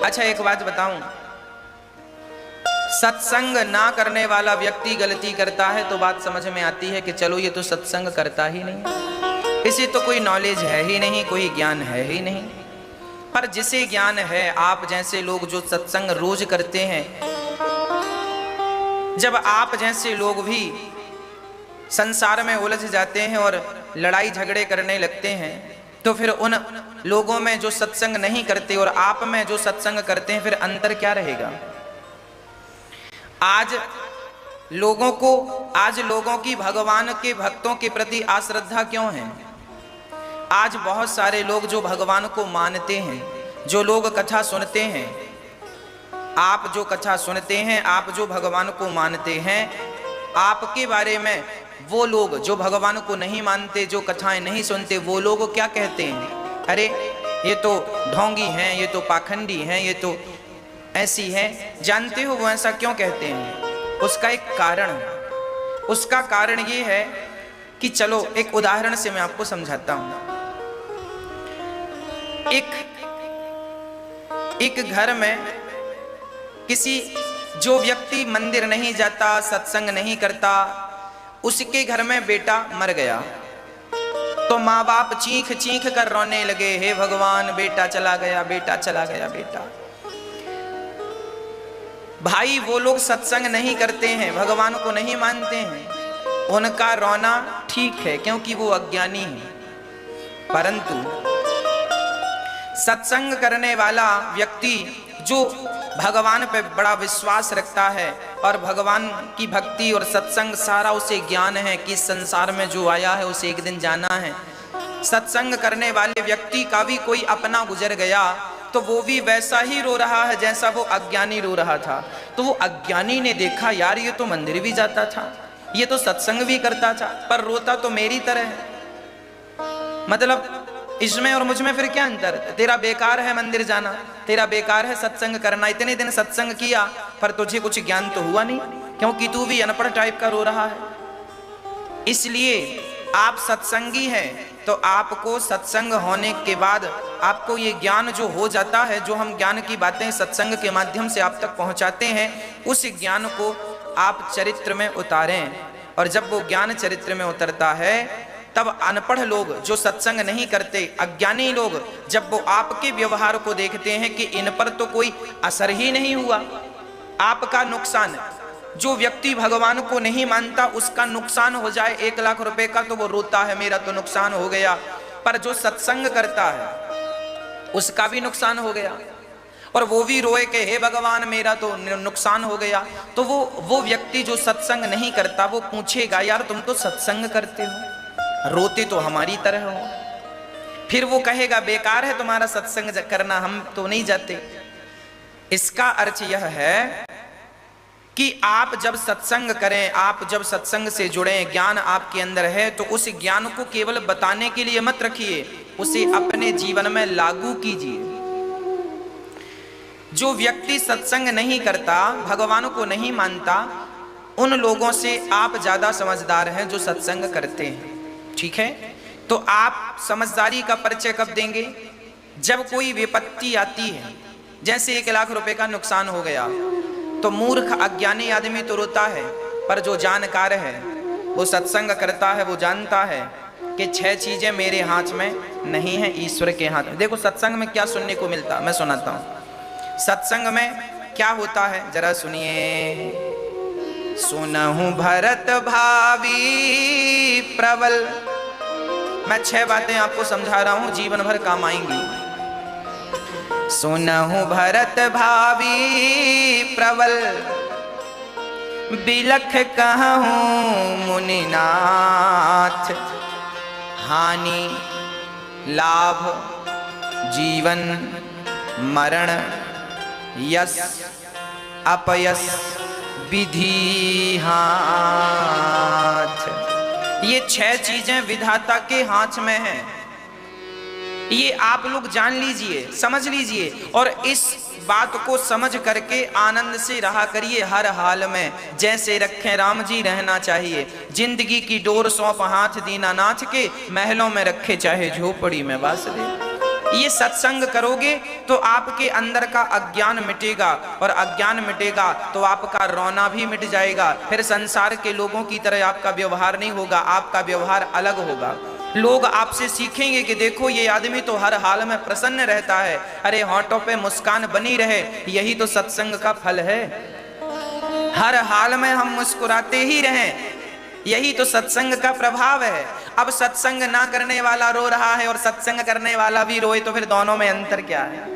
अच्छा एक बात बताऊं, सत्संग ना करने वाला व्यक्ति गलती करता है तो बात समझ में आती है कि चलो ये तो सत्संग करता ही नहीं, इसे तो कोई नॉलेज है ही नहीं, कोई ज्ञान है ही नहीं। पर जिसे ज्ञान है, आप जैसे लोग जो सत्संग रोज करते हैं, जब आप जैसे लोग भी संसार में उलझ जाते हैं और लड़ाई झगड़े करने लगते हैं, तो फिर उन लोगों में जो सत्संग नहीं करते और आप में जो सत्संग करते हैं, फिर अंतर क्या रहेगा? आज लोगों की भगवान के भक्तों के प्रति अश्रद्धा क्यों है? आज बहुत सारे लोग जो भगवान को मानते हैं, जो लोग कथा सुनते हैं, आप जो कथा सुनते हैं, आप जो भगवान को मानते हैं, आपके बारे में वो लोग जो भगवान को नहीं मानते, जो कथाएं नहीं सुनते, वो लोग क्या कहते हैं? अरे ये तो ढोंगी हैं, ये तो पाखंडी हैं, ये तो ऐसी है। जानते हो वो ऐसा क्यों कहते हैं? उसका एक कारण है। उसका कारण ये है कि चलो एक उदाहरण से मैं आपको समझाता हूं। एक घर में किसी जो व्यक्ति मंदिर नहीं जाता, सत्संग नहीं करता, उसके घर में बेटा मर गया, तो माँ बाप चीख चीख कर रोने लगे, हे भगवान बेटा चला गया, बेटा चला गया, बेटा। भाई वो लोग सत्संग नहीं करते हैं, भगवान को नहीं मानते हैं, उनका रोना ठीक है क्योंकि वो अज्ञानी है। परंतु सत्संग करने वाला व्यक्ति जो भगवान पे बड़ा विश्वास रखता है और भगवान की भक्ति और सत्संग सारा उसे ज्ञान है कि संसार में जो आया है उसे एक दिन जाना है, सत्संग करने वाले व्यक्ति का भी कोई अपना गुजर गया तो वो भी वैसा ही रो रहा है जैसा वो अज्ञानी रो रहा था। तो वो अज्ञानी ने देखा, यार ये तो मंदिर भी जाता था, ये तो सत्संग भी करता था, पर रोता तो मेरी तरह है। मतलब इसमें और मुझ में फिर क्या अंतर? तेरा बेकार है मंदिर जाना, तेरा बेकार है सत्संग करना, इतने दिन सत्संग किया पर तुझे कुछ ज्ञान तो हुआ नहीं, क्योंकि तू भी अनपढ़ टाइप का रो रहा है। इसलिए आप सत्संगी हैं तो आपको सत्संग होने के बाद आपको ये ज्ञान जो हो जाता है, जो हम ज्ञान की बातें सत्संग के माध्यम से आप तक पहुंचाते हैं, उस ज्ञान को आप चरित्र में उतारें। और जब वो ज्ञान चरित्र में उतरता है तब अनपढ़ लोग जो सत्संग नहीं करते, अज्ञानी लोग, जब वो आपके व्यवहार को देखते हैं कि इन पर तो कोई असर ही नहीं हुआ, आपका नुकसान, जो व्यक्ति भगवान को नहीं मानता उसका नुकसान हो जाए 1 लाख रुपए का तो वो रोता है मेरा तो नुकसान हो गया, पर जो सत्संग करता है उसका भी नुकसान हो गया और वो भी रोए कि हे भगवान मेरा तो नुकसान हो गया। तो वो व्यक्ति जो सत्संग नहीं करता वो पूछेगा, यार तुम तो सत्संग करते हो, रोते तो हमारी तरह हो। फिर वो कहेगा बेकार है तुम्हारा सत्संग करना, हम तो नहीं जाते। इसका अर्थ यह है कि आप जब सत्संग करें, आप जब सत्संग से जुड़ें, ज्ञान आपके अंदर है तो उस ज्ञान को केवल बताने के लिए मत रखिए, उसे अपने जीवन में लागू कीजिए। जो व्यक्ति सत्संग नहीं करता, भगवान को नहीं मानता, उन लोगों से आप ज्यादा समझदार हैं जो सत्संग करते हैं। ठीक है, तो आप समझदारी का परिचय कब देंगे? जब कोई विपत्ति आती है, जैसे 1 लाख रुपए का नुकसान हो गया, तो मूर्ख अज्ञानी आदमी तो रोता है, पर जो जानकार है, वो सत्संग करता है, वो जानता है कि 6 चीजें मेरे हाथ में नहीं है, ईश्वर के हाथ में। देखो सत्संग में क्या सुनने को मिलता, मैं सुनाता हूँ। सत्संग में क्या होता है जरा सुनिए। सुनहु भरत भावी प्रबल, मैं 6 बातें आपको समझा रहा हूँ, जीवन भर काम आएंगी। सुनहु भरत भावी प्रबल, बिलख कहूँ मुनिनाथ, हानि लाभ जीवन मरण यश अपयश विधि हाथ। ये 6 चीजें विधाता के हाथ में हैं, ये आप लोग जान लीजिए, समझ लीजिए और इस बात को समझ करके आनंद से रहा करिए हर हाल में, जैसे रखें राम जी रहना चाहिए। जिंदगी की डोर सौंप हाथ दीनानाथ के, महलों में रखे चाहे झोपड़ी में वास दे। ये सत्संग करोगे तो आपके अंदर का अज्ञान मिटेगा, और अज्ञान मिटेगा तो आपका रोना भी मिट जाएगा। फिर संसार के लोगों की तरह आपका व्यवहार नहीं होगा, आपका व्यवहार अलग होगा। लोग आपसे सीखेंगे कि देखो ये आदमी तो हर हाल में प्रसन्न रहता है, अरे होंठों पे मुस्कान बनी रहे, यही तो सत्संग का फल है। हर हाल में हम मुस्कुराते ही रहें, यही तो सत्संग का प्रभाव है। अब सत्संग ना करने वाला रो रहा है और सत्संग करने वाला भी रोए, तो फिर दोनों में अंतर क्या है?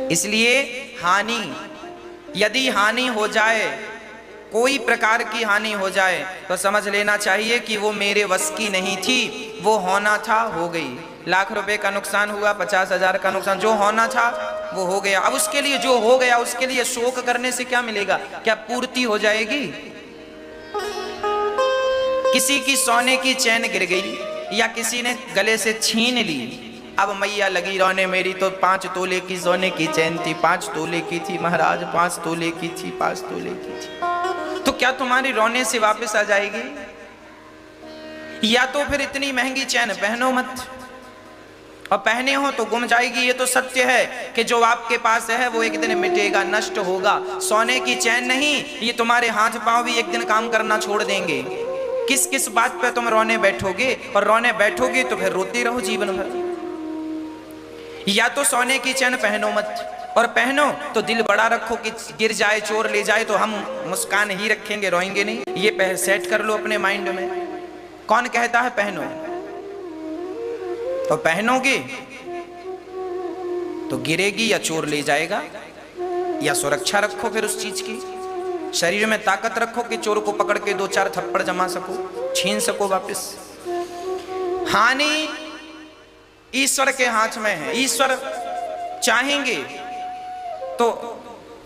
इसलिए हानि, यदि हानि हो जाए, कोई प्रकार की हानि हो जाए, तो समझ लेना चाहिए कि वो मेरे वश की नहीं थी, वो होना था हो गई। लाख रुपए का नुकसान हुआ, 50,000 का नुकसान, जो होना था वो हो गया। अब उसके लिए जो हो गया उसके लिए शोक करने से क्या मिलेगा? क्या पूर्ति हो जाएगी? किसी की सोने की चैन गिर गई या किसी ने गले से छीन ली, अब मैया लगी रोने, मेरी तो 5 तोले की सोने की चैन थी, 5 तोले की थी महाराज, 5 तोले की थी, 5 तोले की थी। तो क्या तुम्हारी रोने से वापस आ जाएगी? या तो फिर इतनी महंगी चैन पहनो मत, और पहने हो तो गुम जाएगी। ये तो सत्य है कि जो आपके पास है वो एक दिन मिटेगा, नष्ट होगा। सोने की चैन नहीं, ये तुम्हारे हाथ पांव भी एक दिन काम करना छोड़ देंगे। किस किस बात पे तुम रोने बैठोगे? और रोने बैठोगे तो फिर रोते रहो जीवन भर। या तो सोने की चैन पहनो मत, और पहनो तो दिल बड़ा रखो कि गिर जाए, चोर ले जाए तो हम मुस्कान ही रखेंगे, रोएंगे नहीं। ये सेट कर लो अपने माइंड में। कौन कहता है पहनो? तो पहनोगे तो गिरेगी या चोर ले जाएगा, या सुरक्षा रखो फिर उस चीज की। शरीर में ताकत रखो कि चोर को पकड़ के 2-4 थप्पड़ जमा सको, छीन सको वापस। हानि ईश्वर के हाथ में है। ईश्वर चाहेंगे तो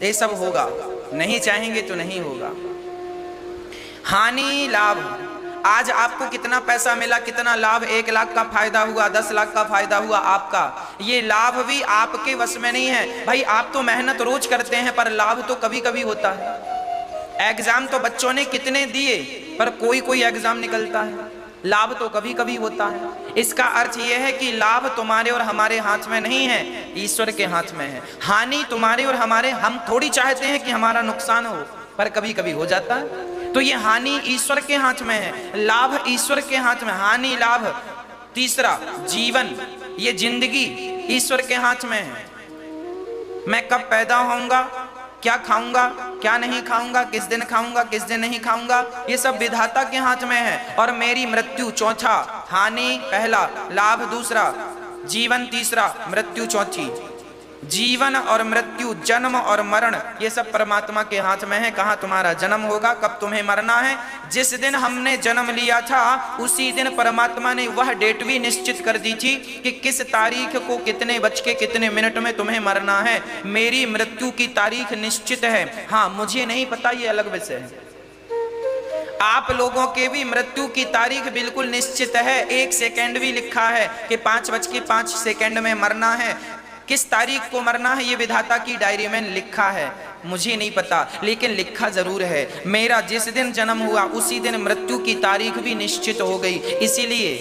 ये सब होगा, नहीं चाहेंगे तो नहीं होगा। हानि लाभ, आज आपको कितना पैसा मिला, कितना लाभ, 1 लाख का फायदा हुआ, 10 लाख का फायदा हुआ आपका, ये लाभ भी आपके वश में नहीं है। भाई आप तो मेहनत रोज करते हैं, पर लाभ तो कभी कभी होता है। एग्जाम तो बच्चों ने कितने दिए, पर कोई कोई एग्जाम निकलता है, लाभ तो कभी कभी होता है। इसका अर्थ यह है कि लाभ तुम्हारे और हमारे हाथ में नहीं है, ईश्वर के हाथ में है। हानि तुम्हारे और हमारे, हम थोड़ी चाहते हैं कि हमारा नुकसान हो, पर कभी कभी हो जाता है। तो ये हानि ईश्वर के हाथ में है, लाभ ईश्वर के हाथ में। हानि लाभ। तीसरा, जीवन, ये जिंदगी ईश्वर के हाथ में है। मैं कब पैदा होऊंगा, क्या खाऊंगा, क्या नहीं खाऊंगा, किस दिन खाऊंगा, किस दिन नहीं खाऊंगा, ये सब विधाता के हाथ में है। और मेरी मृत्यु चौथा, हानि पहला, लाभ दूसरा, जीवन तीसरा, मृत्यु चौथी। जीवन और मृत्यु, जन्म और मरण, ये सब परमात्मा के हाथ में है। कहाँ तुम्हारा जन्म होगा, कब तुम्हें मरना है, जिस दिन हमने जन्म लिया था उसी दिन परमात्मा ने वह डेट भी निश्चित कर दी थी कि किस तारीख को कितने बज के कितने मिनट में तुम्हें मरना है। मेरी मृत्यु की तारीख निश्चित है, हाँ मुझे नहीं पता, ये अलग विषय है। आप लोगों के भी मृत्यु की तारीख बिल्कुल निश्चित है, 1 सेकेंड भी लिखा है कि 5:05 में मरना है। किस तारीख को मरना है ये विधाता की डायरी में लिखा है, मुझे नहीं पता, लेकिन लिखा जरूर है। मेरा जिस दिन जन्म हुआ उसी दिन मृत्यु की तारीख भी निश्चित हो गई। इसीलिए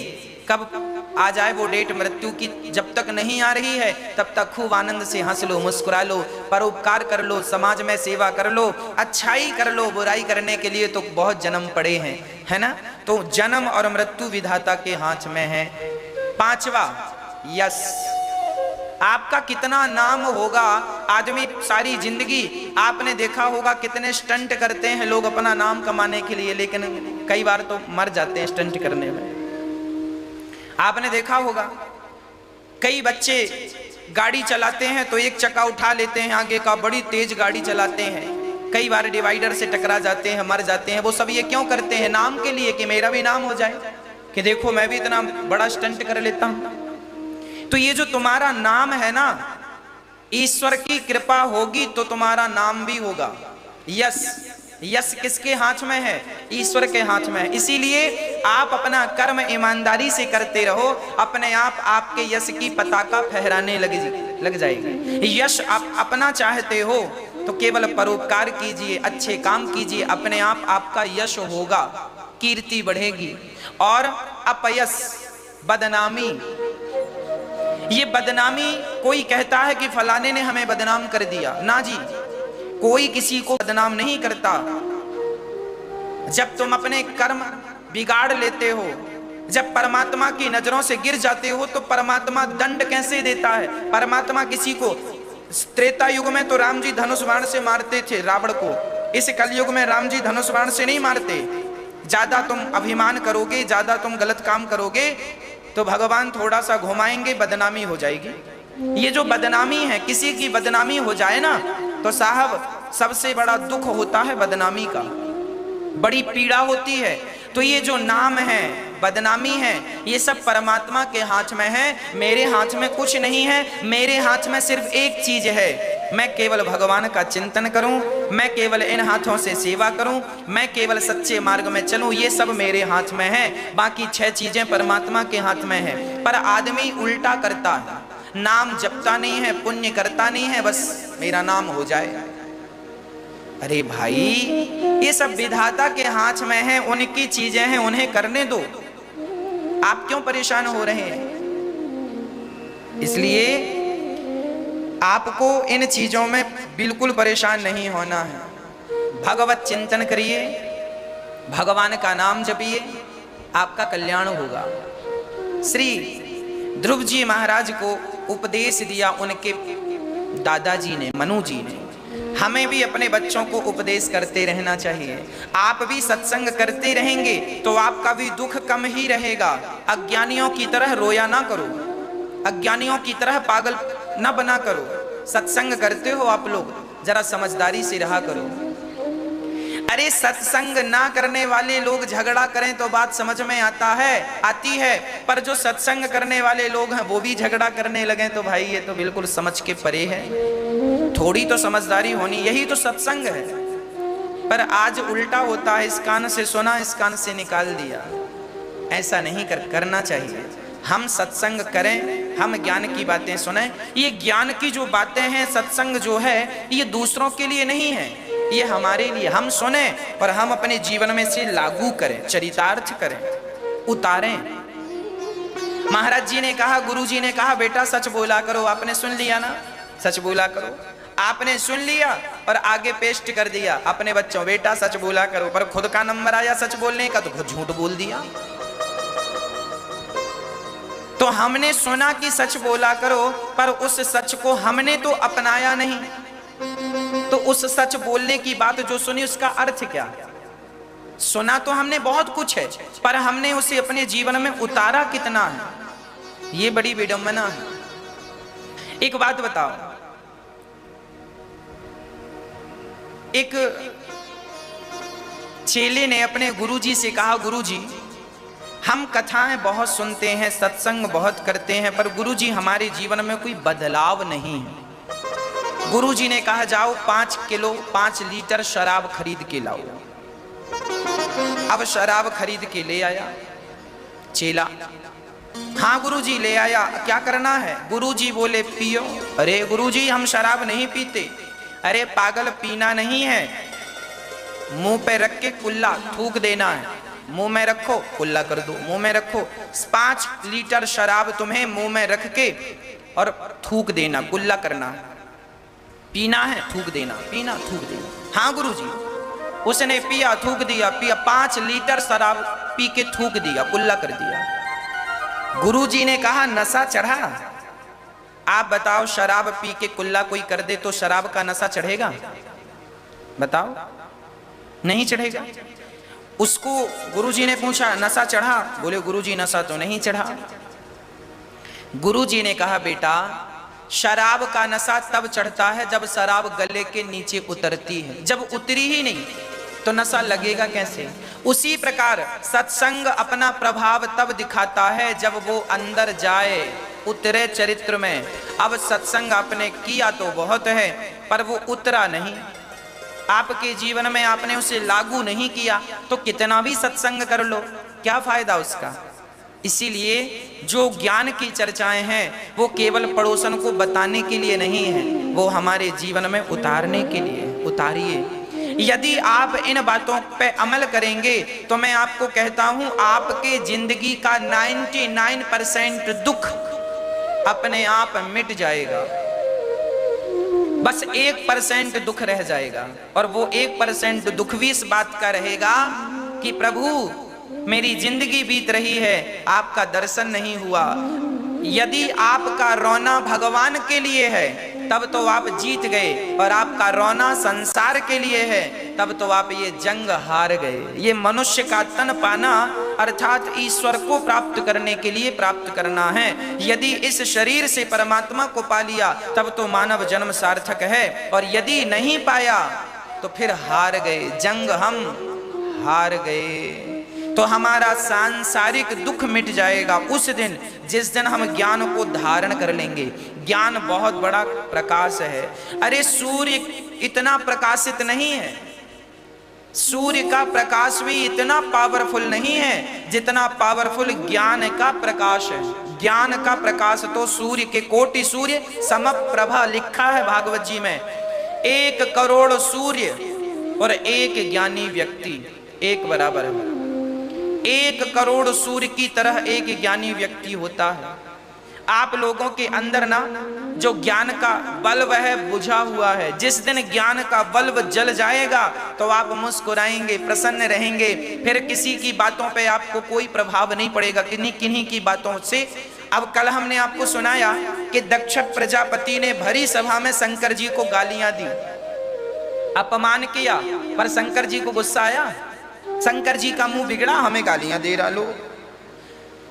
कब आ जाए वो डेट मृत्यु की, जब तक नहीं आ रही है तब तक खूब आनंद से हंस लो, मुस्कुरा लो, परोपकार कर लो, समाज में सेवा कर लो, अच्छाई कर लो। बुराई करने के लिए तो बहुत जन्म पड़े हैं, है ना। तो जन्म और मृत्यु विधाता के हाथ में है। पांचवा, यश। आपका कितना नाम होगा। आदमी सारी जिंदगी, आपने देखा होगा कितने स्टंट करते हैं लोग अपना नाम कमाने के लिए, लेकिन कई बार तो मर जाते हैं स्टंट करने में। आपने देखा होगा कई बच्चे गाड़ी चलाते हैं तो एक चक्का उठा लेते हैं आगे का, बड़ी तेज गाड़ी चलाते हैं, कई बार डिवाइडर से टकरा जाते हैं, मर जाते हैं। वो सब ये क्यों करते हैं? नाम के लिए, कि मेरा भी नाम हो जाए, कि देखो मैं भी इतना बड़ा स्टंट कर लेता हूं। तो ये जो तुम्हारा नाम है ना, ईश्वर की कृपा होगी तो तुम्हारा नाम भी होगा। यश, यश किसके हाथ में है? ईश्वर के हाथ में है। इसीलिए आप अपना कर्म ईमानदारी से करते रहो, अपने आप आपके यश की पताका फहराने लग जाएगी। यश आप अपना चाहते हो तो केवल परोपकार कीजिए, अच्छे काम कीजिए, अपने आप आपका यश होगा, कीर्ति बढ़ेगी। और अपयश, बदनामी, ये बदनामी, कोई कहता है कि फलाने ने हमें बदनाम कर दिया, ना जी, कोई किसी को बदनाम नहीं करता। जब तुम अपने कर्म बिगाड़ लेते हो, जब परमात्मा की नजरों से गिर जाते हो, तो परमात्मा दंड कैसे देता है? परमात्मा किसी को, त्रेता युग में तो राम जी धनुष बाण से मारते थे रावण को, इस कलयुग में राम जी धनुष बाण से नहीं मारते। ज्यादा तुम अभिमान करोगे, ज्यादा तुम गलत काम करोगे तो भगवान थोड़ा सा घुमाएंगे, बदनामी हो जाएगी। ये जो बदनामी है, किसी की बदनामी हो जाए ना तो साहब सबसे बड़ा दुख होता है बदनामी का, बड़ी पीड़ा होती है। तो ये जो नाम है, बदनामी है, ये सब परमात्मा के हाथ में है, मेरे हाथ में कुछ नहीं है। मेरे हाथ में सिर्फ एक चीज है, मैं केवल भगवान का चिंतन करूं, मैं केवल इन हाथों से सेवा करूं, मैं केवल सच्चे मार्ग में चलूं, ये सब मेरे हाथ में है। बाकी 6 चीजें परमात्मा के हाथ में है। पर आदमी उल्टा करता है, नाम जपता नहीं है, पुण्य करता नहीं है, बस मेरा नाम हो जाए। अरे भाई, ये सब विधाता के हाथ में है, उनकी चीजें हैं, उन्हें करने दो। आप क्यों परेशान हो रहे हैं? इसलिए आपको इन चीजों में बिल्कुल परेशान नहीं होना है। भगवत चिंतन करिए, भगवान का नाम जपिए, आपका कल्याण होगा। श्री ध्रुव जी महाराज को उपदेश दिया उनके दादाजी ने, मनु जी ने। हमें भी अपने बच्चों को उपदेश करते रहना चाहिए। आप भी सत्संग करते रहेंगे तो आपका भी दुख कम ही रहेगा। अज्ञानियों की तरह रोया ना करो, अज्ञानियों की तरह पागल ना बना करो। सत्संग करते हो आप लोग, जरा समझदारी से रहा करो। अरे सत्संग ना करने वाले लोग झगड़ा करें तो बात समझ में आती है, पर जो सत्संग करने वाले लोग हैं वो भी झगड़ा करने लगे तो भाई ये तो बिल्कुल समझ के परे है। थोड़ी तो समझदारी होनी, यही तो सत्संग है। पर आज उल्टा होता है, इस कान से सुना, इस कान से निकाल दिया। ऐसा नहीं करना चाहिए। हम सत्संग करें, हम ज्ञान की बातें सुने। ये ज्ञान की जो बातें हैं, सत्संग जो है, ये दूसरों के लिए नहीं है, ये हमारे लिए। हम सुने और हम अपने जीवन में से लागू करें, चरितार्थ करें, उतारें। महाराज जी ने कहा, गुरु जी ने कहा, बेटा सच बोला करो। आपने सुन लिया ना, सच बोला करो। आपने सुन लिया और आगे पेस्ट कर दिया अपने बच्चों, बेटा सच बोला करो। पर खुद का नंबर आया सच बोलने का तो खुद झूठ बोल दिया। तो हमने सुना कि सच बोला करो, पर उस सच को हमने तो अपनाया नहीं। तो उस सच बोलने की बात जो सुनी, उसका अर्थ क्या? सुना तो हमने बहुत कुछ है, पर हमने उसे अपने जीवन में उतारा कितना है, ये बड़ी विडंबना है। एक बात बताओ, एक चेले ने अपने गुरुजी से कहा, गुरुजी हम कथाएं बहुत सुनते हैं, सत्संग बहुत करते हैं, पर गुरुजी हमारे जीवन में कोई बदलाव नहीं है। गुरुजी ने कहा, जाओ 5 लीटर शराब खरीद के लाओ। अब शराब खरीद के ले आया चेला। हाँ गुरुजी ले आया, क्या करना है? गुरुजी बोले पियो। अरे गुरुजी हम शराब नहीं पीते। अरे पागल, पीना नहीं है, मुंह पे रख के कुल्ला थूक देना है। मुंह में रखो, कुल्ला कर दो, मुंह में रखो। 5 लीटर शराब तुम्हें मुंह में रख के और थूक देना, कुल्ला करना है। पीना है, थूक देना, पीना थूक देना। हाँ गुरुजी। उसने पिया, थूक दिया, पिया 5 लीटर शराब पी के थूक दिया, कुल्ला कर दिया। गुरुजी ने कहा, नशा चढ़ा? आप बताओ, शराब पी के कुल्ला कोई कर दे तो शराब का नशा चढ़ेगा? बताओ, नहीं चढ़ेगा। उसको गुरुजी ने पूछा, नशा चढ़ा? बोले गुरुजी नशा तो नहीं चढ़ा। गुरुजी ने कहा, बेटा शराब का नशा तब चढ़ता है जब शराब गले के नीचे उतरती है। जब उतरी ही नहीं तो नशा लगेगा कैसे? उसी प्रकार सत्संग अपना प्रभाव तब दिखाता है जब वो अंदर जाए, उतरे चरित्र में। अब सत्संग आपने किया तो बहुत है, पर वो उतरा नहीं आपके जीवन में, आपने उसे लागू नहीं किया, तो कितना भी सत्संग कर लो, क्या फायदा उसका? इसीलिए जो ज्ञान की चर्चाएं हैं वो केवल पड़ोसन को बताने के लिए नहीं है, वो हमारे जीवन में उतारने के लिए। उतारिए। यदि आप इन बातों पे अमल करेंगे तो मैं आपको कहता हूं, आपके जिंदगी का 99% दुख अपने आप मिट जाएगा। बस 1% दुख रह जाएगा, और वो 1% दुख भी इस बात का रहेगा कि प्रभु मेरी जिंदगी बीत रही है, आपका दर्शन नहीं हुआ। यदि आपका रोना भगवान के लिए है तब तो आप जीत गए, और आपका रोना संसार के लिए है तब तो आप ये जंग हार गए। ये मनुष्य का तन पाना अर्थात ईश्वर को प्राप्त करने के लिए प्राप्त करना है। यदि इस शरीर से परमात्मा को पा लिया तब तो मानव जन्म सार्थक है, और यदि नहीं पाया तो फिर हार गए, जंग हम हार गए। तो हमारा सांसारिक दुख मिट जाएगा उस दिन जिस दिन हम ज्ञान को धारण कर लेंगे। ज्ञान बहुत बड़ा प्रकाश है। अरे सूर्य इतना प्रकाशित नहीं है, सूर्य का प्रकाश भी इतना पावरफुल नहीं है जितना पावरफुल ज्ञान का प्रकाश है। ज्ञान का प्रकाश तो सूर्य के कोटि सूर्य समप्रभा लिखा है भागवत जी में। 1 करोड़ सूर्य और 1 ज्ञानी व्यक्ति एक बराबर है। 1 करोड़ सूर्य की तरह एक ज्ञानी व्यक्ति होता है। आप लोगों के अंदर ना जो ज्ञान का बल्ब है बुझा हुआ है, जिस दिन ज्ञान का बल्ब जल जाएगा तो आप मुस्कुराएंगे, प्रसन्न रहेंगे, फिर किसी की बातों पे आपको कोई प्रभाव नहीं पड़ेगा, किन्हीं किन्हीं की बातों से। अब कल हमने आपको सुनाया कि दक्ष प्रजापति ने भरी सभा में शंकर जी को गालियां दी, अपमान किया, पर शंकर जी को गुस्सा आया। शंकर जी का मुंह बिगड़ा, हमें गालियां दे रहा लो।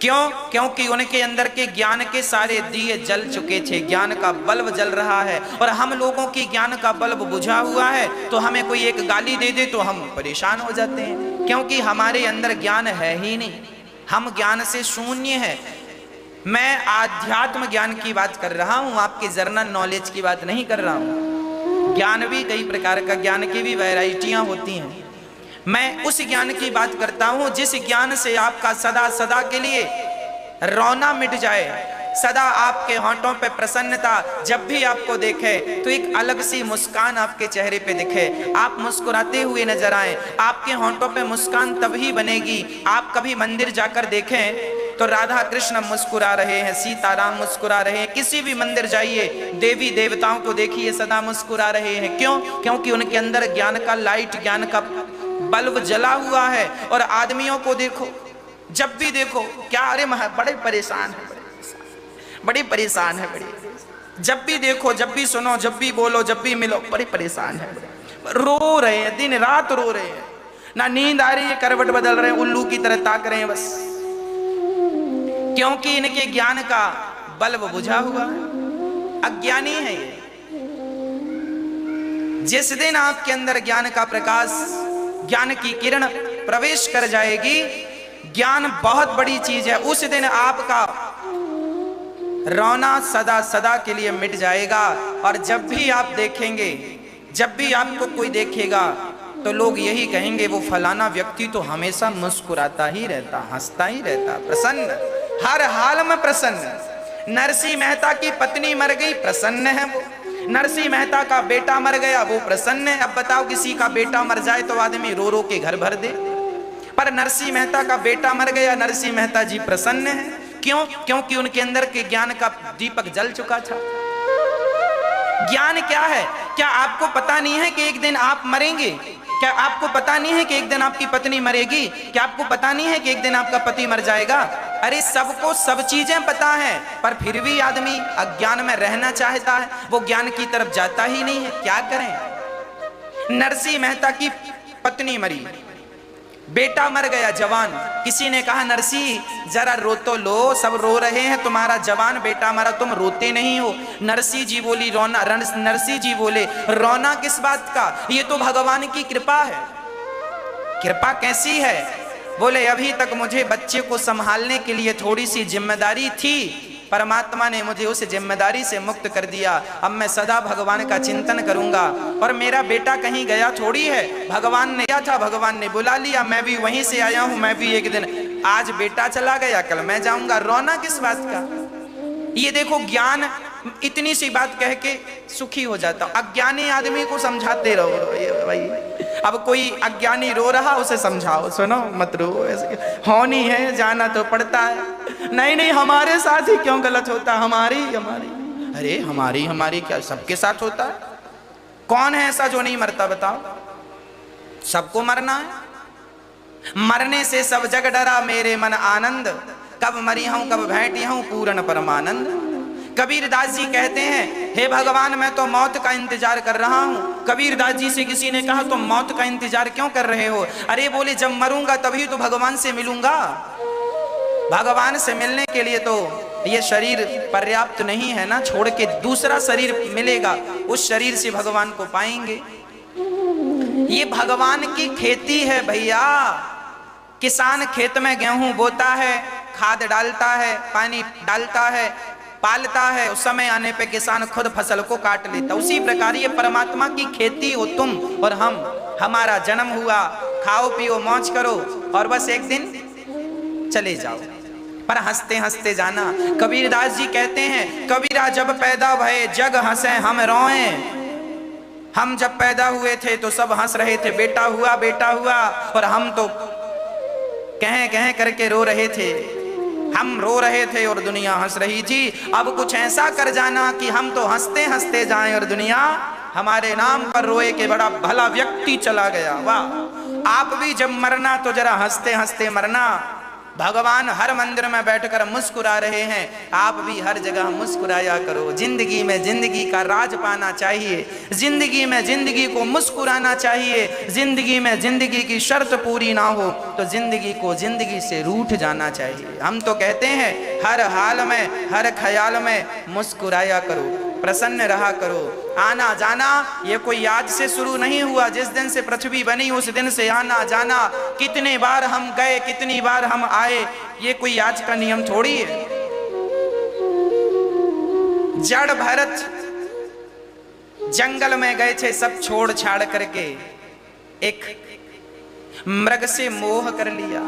क्यों? क्योंकि उनके अंदर के ज्ञान के सारे दिए जल चुके थे, ज्ञान का बल्ब जल रहा है। और हम लोगों की ज्ञान का बल्ब बुझा हुआ है, तो हमें कोई एक गाली दे दे तो हम परेशान हो जाते हैं, क्योंकि हमारे अंदर ज्ञान है ही नहीं, हम ज्ञान से शून्य हैं। मैं आध्यात्म ज्ञान की बात कर रहा हूं, आपके जर्नल नॉलेज की बात नहीं कर रहा हूं। ज्ञान भी कई प्रकार का, ज्ञान की भी वैरायटियां होती हैं। मैं उस ज्ञान की बात करता हूं जिस ज्ञान से आपका सदा सदा के लिए रोना मिट जाए, सदा आपके होंठों पे प्रसन्नता, जब भी आपको देखे तो एक अलग सी मुस्कान आपके चेहरे पे दिखे, आप मुस्कुराते हुए नजर आए। आपके होंठों पे मुस्कान तभी बनेगी, आप कभी मंदिर जाकर देखें तो राधा कृष्ण मुस्कुरा रहे हैं, सीताराम मुस्कुरा रहे हैं। किसी भी मंदिर जाइए, देवी देवताओं को देखिए, सदा मुस्कुरा रहे हैं। क्यों? क्योंकि उनके अंदर ज्ञान का लाइट, ज्ञान का बल्ब जला हुआ है। और आदमियों को देखो, जब भी देखो क्या, अरे बड़े परेशान है, बड़ी परेशान है, बड़ी, जब भी देखो, जब भी सुनो, जब भी बोलो, जब भी मिलो, बड़े परेशान है, रो रहे हैं, दिन रात रो रहे हैं, ना नींद आ रही है, करवट बदल रहे हैं, उल्लू की तरह ताक रहे हैं बस, क्योंकि इनके ज्ञान का बल्ब बुझा हुआ है, अज्ञानी है ये। जिस दिन आपके अंदर ज्ञान का प्रकाश, ज्ञान की किरण प्रवेश कर जाएगी, ज्ञान बहुत बड़ी चीज है, उस दिन आपका रोना सदा सदा के लिए मिट जाएगा। और जब भी आप देखेंगे, जब भी आपको कोई देखेगा तो लोग यही कहेंगे, वो फलाना व्यक्ति तो हमेशा मुस्कुराता ही रहता, हंसता ही रहता, प्रसन्न, हर हाल में प्रसन्न। नरसिंह मेहता की पत्नी मर गई, प्रसन्न है वो। नरसिंह मेहता का बेटा मर गया, वो प्रसन्न है। अब बताओ, किसी का बेटा मर जाए तो आदमी रो रो के घर भर दे, पर नरसिंह मेहता का बेटा मर गया, नरसिंह मेहता जी प्रसन्न है। क्यों? क्योंकि उनके अंदर के ज्ञान का दीपक जल चुका था। ज्ञान क्या है? क्या आपको पता नहीं है कि एक दिन आप मरेंगे? क्या आपको पता नहीं है कि एक दिन आपकी पत्नी मरेगी? क्या आपको पता नहीं है कि एक दिन आपका पति मर जाएगा? अरे सबको सब चीजें पता है, पर फिर भी आदमी अज्ञान में रहना चाहता है, वो ज्ञान की तरफ जाता ही नहीं है। क्या करें? नरसिंह मेहता की पत्नी मरी, बेटा मर गया जवान। किसी ने कहा, नरसिंह जरा रो तो लो, सब रो रहे हैं, तुम्हारा जवान बेटा मरा, तुम रोते नहीं हो। नरसिंह जी बोली, रोना, नरसिंह जी बोले, रोना किस बात का, ये तो भगवान की कृपा है। कृपा कैसी है? बोले, अभी तक मुझे बच्चे को संभालने के लिए थोड़ी सी जिम्मेदारी थी, परमात्मा ने मुझे उस जिम्मेदारी से मुक्त कर दिया। अब मैं सदा भगवान का चिंतन करूंगा, और मेरा बेटा कहीं गया थोड़ी है, भगवान ने क्या था, भगवान ने बुला लिया, मैं भी वहीं से आया हूं, मैं भी एक दिन, आज बेटा चला गया, कल मैं जाऊंगा, रोना किस बात का? ये देखो, ज्ञान इतनी सी बात कह के सुखी हो जाता। अज्ञानी आदमी को समझाते रहो, ये भाई, अब कोई अज्ञानी रो रहा, उसे समझाओ, सुनो मत रो, होनी है, जाना तो पड़ता है, नहीं नहीं, हमारे साथ ही क्यों गलत होता, हमारी हमारी। अरे हमारी हमारी क्या, सबके साथ होता है। कौन है ऐसा जो नहीं मरता, बताओ? सबको मरना है। मरने से सब जग डरा, मेरे मन आनंद, कब मरी हूं कब बैठी हूं पूर्ण परमानंद। कबीर दास जी कहते हैं, हे भगवान मैं तो मौत का इंतजार कर रहा हूं। कबीर दास जी से किसी ने कहा, तो मौत का इंतजार क्यों कर रहे हो? अरे बोले, जब मरूंगा तभी तो भगवान से मिलूंगा। भगवान से मिलने के लिए तो ये शरीर पर्याप्त नहीं है ना, छोड़ के दूसरा शरीर मिलेगा, उस शरीर से भगवान को पाएंगे। ये भगवान की खेती है भैया। किसान खेत में गेहूं बोता है, खाद डालता है, पानी डालता है, पालता है, उस समय आने पे किसान खुद फसल को काट लेता। उसी प्रकार ये परमात्मा की खेती हो तुम और हम। हमारा जन्म हुआ, खाओ पियो मौज करो और बस एक दिन चले जाओ, पर हंसते हंसते जाना। कबीरदास जी कहते हैं, कबीरा जब पैदा भये जग हंसे हम रोए। हम जब पैदा हुए थे तो सब हंस रहे थे, बेटा हुआ बेटा हुआ, और हम तो कह कह करके रो रहे थे। हम रो रहे थे और दुनिया हंस रही थी। अब कुछ ऐसा कर जाना कि हम तो हंसते हंसते जाएं और दुनिया हमारे नाम पर रोए कि बड़ा भला व्यक्ति चला गया। वाह! आप भी जब मरना तो जरा हंसते हंसते मरना। भगवान हर मंदिर में बैठकर मुस्कुरा रहे हैं, आप भी हर जगह मुस्कुराया करो। जिंदगी में जिंदगी का राज पाना चाहिए, जिंदगी में जिंदगी को मुस्कुराना चाहिए। जिंदगी में जिंदगी की शर्त पूरी ना हो तो जिंदगी को जिंदगी से रूठ जाना चाहिए। हम तो कहते हैं हर हाल में हर ख्याल में मुस्कुराया करो, प्रसन्न रहा करो। आना जाना ये कोई आज से शुरू नहीं हुआ, जिस दिन से पृथ्वी बनी उस दिन से आना जाना। कितने बार हम गए, कितनी बार हम आए, ये कोई आज का नियम थोड़ी है। जड़ भरत जंगल में गए थे सब छोड़ छाड़ करके, एक मृग से मोह कर लिया।